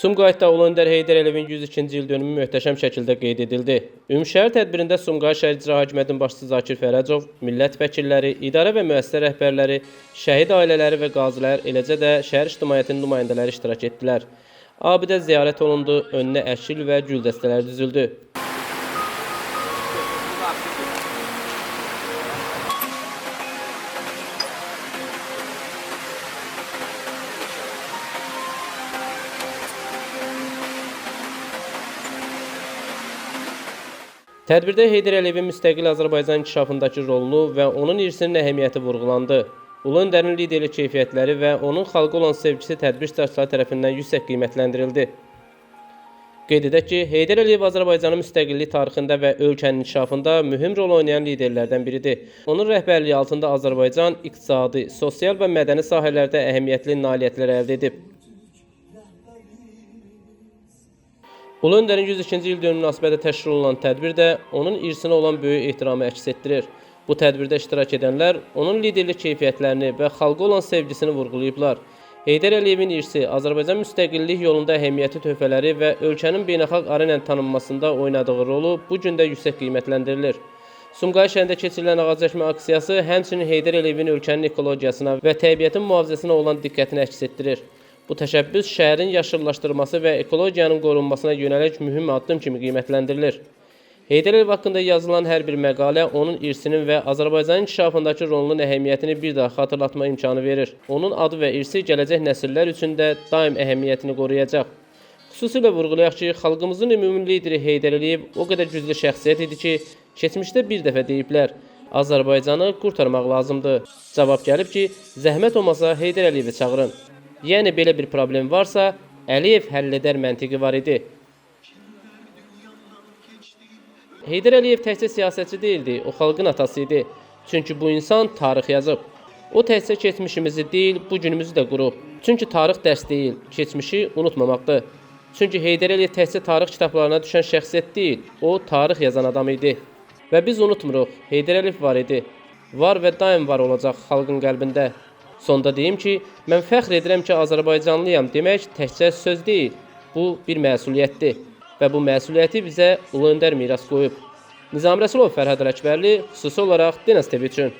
Sumqayıtda Ulu Öndər Heydər Əliyevin 102-ci il dönümü möhtəşəm şəkildə qeyd edildi. Ümumşəhər tədbirində Sumqayıt şəhər İcra Hakimiyyətinin başçısı Zakir Fərəcov, millət vəkilləri, idarə və müəssisə rəhbərləri, şəhid ailələri və qazilər, eləcə də şəhər ictimaiyyətinin nümayəndələri iştirak etdilər. Abidə ziyarət olundu, önünə əşkil və gül dəstələri düzüldü. Tədbirdə Heydər Əliyevin müstəqil Azərbaycan inkişafındakı rolunu və onun irsinin əhəmiyyəti vurğulandı. Ulu Öndərin liderlik keyfiyyətləri və onun xalqa olan sevgisi tədbir iştirakçıları tərəfindən yüksək qiymətləndirildi. Qeyd edək ki, Heydər Əliyev Azərbaycanın müstəqillik tarixində və ölkənin inkişafında mühüm rol oynayan liderlərdən biridir. Onun rəhbərliyi altında Azərbaycan iqtisadi, sosial və mədəni sahələrdə əhəmiyyətli nailiyyətlər əldə edib. Ulu Öndərin 102-ci il dönümü münasibətilə təşkil olunan tədbirdə onun irsinə olan böyük ehtiramı əks etdirir. Bu tədbirdə iştirak edənlər onun liderlik keyfiyyətlərini və xalqa olan sevgisini vurğulayıblar. Heydər Əliyevin irsi, Azərbaycan müstəqillik yolunda əhəmiyyətli töhfələri və ölkənin beynəlxalq arenanın tanınmasında oynadığı rolu bu gün də yüksək qiymətləndirilir. Sumqayıt şəhərində keçirilən ağac əkmə aksiyası həmçinin Heydər Əliyevin ölkənin ekologiyasına və təbiətin mühafizəsinə olan diqqətini əks etdirir. Bu təşəbbüs şəhərin yaşıllaşdırılması və ekologiyanın qorunmasına yönəlik mühüm addım kimi qiymətləndirilir. Heydər Əliyev haqqında yazılan hər bir məqalə onun irsinin və Azərbaycanın inkişafındakı rolunun əhəmiyyətini bir daha xatırlatma imkanı verir. Onun adı və irsi gələcək nəsillər üçün də daim əhəmiyyətini qoruyacaq. Xüsusilə vurğulayaq ki, xalqımızın ümumi lideri Heydər Əliyev o qədər güclü şəxsiyyət idi ki, keçmişdə bir dəfə deyiblər, Azərbaycanı qurtarmaq lazımdır. Cavab gəlib ki, zəhmət olmasa Heydər Əliyevi çağırın. Yəni belə bir problem varsa, Əliyev həll edər məntiqi var idi. Heydər Əliyev təkcə siyasətçi deyildi, o xalqın atası idi. Çünki bu insan tarix yazıb. O təkcə keçmişimizi deyil, bu günümüzü də qurub. Çünki tarix dərs deyil, keçmişi unutmamaqdır. Çünki Heydər Əliyev təkcə tarix kitablarına düşən şəxsiyyət deyil, o tarix yazan adam idi. Və biz unutmuruq, Heydər Əliyev var idi. Var və daim var olacaq xalqın qəlbində. Sonda deyim ki, mən fəxr edirəm ki, Azərbaycanlıyam demək təkcə söz deyil, bu bir məsuliyyətdir və bu məsuliyyəti bizə Ulu Öndər miras qoyub. Nizami Rəsulov, Fərhad Rəkbərli, xüsusi olaraq Dinaz TV üçün.